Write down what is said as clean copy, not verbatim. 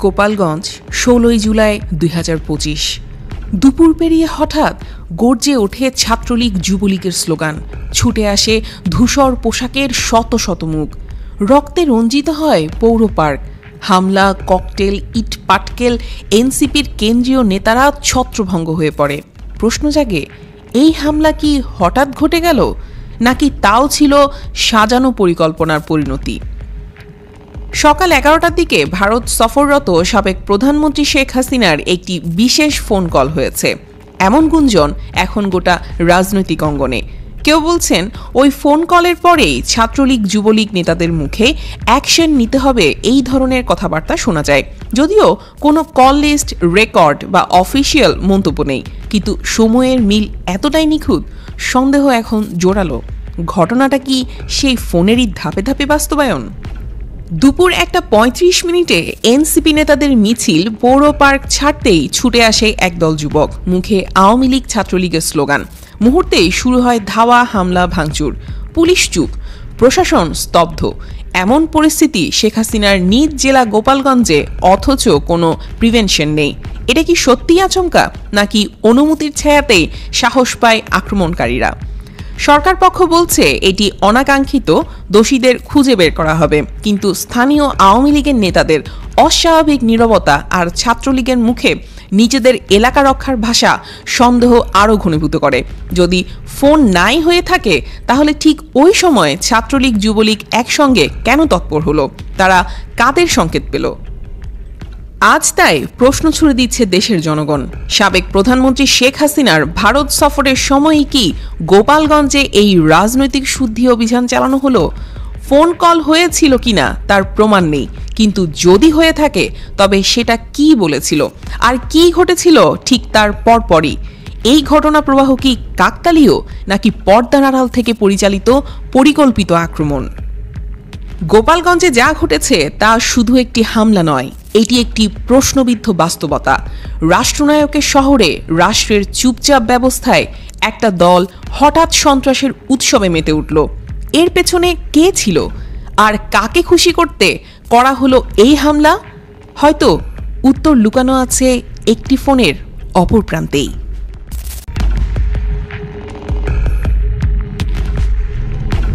গোপালগঞ্জ 16 জুলাই 2025। দুপুর পেরিয়ে হঠাৎ গর্জে ওঠে ছাত্রলীগ যুবলীগের স্লোগান। ছুটে আসে ধূসর পোশাকের শত শত মুখ। রক্তে রঞ্জিত হয় পৌর পার্ক। হামলা, ককটেল, ইট পাটকেল, এনসিপির কেন্দ্রীয় নেতারা ছত্রভঙ্গ হয়ে পড়ে। প্রশ্ন জাগে, এই হামলা কি হঠাৎ ঘটে গেল, নাকি তাও ছিল সাজানো পরিকল্পনার পরিণতি? সকাল 11টার দিকে ভারত সফররত সাবেক প্রধানমন্ত্রী শেখ হাসিনার একটি বিশেষ ফোন কল হয়েছে। এমন গুঞ্জন এখন গোটা রাজনৈতিক অঙ্গনে। কেউ বলছেন ওই ফোন কলের পরেই ছাত্রলীগ যুবলীগ নেতাদের মুখে অ্যাকশন নিতে হবে, এই ধরনের কথাবার্তা শোনা যায়। যদিও কোনো কল লিস্ট, রেকর্ড বা অফিসিয়াল মন্তব্য নেই, কিন্তু সময়ের মিল এতটাই নিখুঁত, সন্দেহ এখন জোরালো। ঘটনাটা কি সেই ফোনেরই ধাপে ধাপে বাস্তবায়ন? দুপুর 1:35 এনসিপি নেতাদের মিছিল পৌর পার্ক ছাড়তেই ছুটে আসে একদল যুবক। মুখে আওয়ামী লীগ ছাত্রলীগের স্লোগান। মুহূর্তেই শুরু হয় ধাওয়া, হামলা, ভাঙচুর। পুলিশ চুপ, প্রশাসন স্তব্ধ। এমন পরিস্থিতি শেখ হাসিনার নিজ জেলা গোপালগঞ্জে, অথচ কোনো প্রিভেনশন নেই। এটা কি সত্যিই আচমকা, নাকি অনুমতির ছায়াতেই সাহস পায় আক্রমণকারীরা? সরকার পক্ষ বলছে এটি অনাকাঙ্ক্ষিত, দোষীদের খুঁজে বের করা হবে। কিন্তু স্থানীয় আওয়ামী লীগের নেতাদের অস্বাভাবিক নীরবতা আর ছাত্রলীগের মুখে নিজেদের এলাকা রক্ষার ভাষা সন্দেহ আরও ঘনীভূত করে। যদি ফোন নাই হয়ে থাকে, তাহলে ঠিক ওই সময় ছাত্রলীগ যুবলীগ একসঙ্গে কেন তৎপর হলো? তারা কাদের সংকেত পেল? আজ তাই প্রশ্ন ছুড়ে দিচ্ছে দেশের জনগণ। সাবেক প্রধানমন্ত্রী শেখ হাসিনার ভারত সফরের সময়ই কি গোপালগঞ্জে এই রাজনৈতিক শুদ্ধি অভিযান চালানো হলো? ফোন কল হয়েছিল কিনা তার প্রমাণ নেই, কিন্তু যদি হয়ে থাকে তবে সেটা কি বলেছিল আর কি ঘটেছিল ঠিক তার পরপরই? এই ঘটনা প্রবাহ কি কাকতালীয়, নাকি পর্দার আড়াল থেকে পরিচালিত পরিকল্পিত আক্রমণ? গোপালগঞ্জে যা ঘটেছে তা শুধু একটি হামলা নয়, এটি একটি প্রশ্নবিদ্ধ বাস্তবতা। রাষ্ট্রনায়কের শহরে, রাষ্ট্রের চুপচাপ ব্যবস্থায় একটা দল হঠাৎ সন্ত্রাসের উৎসবে মেতে উঠল। এর পেছনে কে ছিল, আর কাকে খুশি করতে করা হলো এই হামলা? হয়তো উত্তর লুকানো আছে একটি ফোনের অপর প্রান্তেই।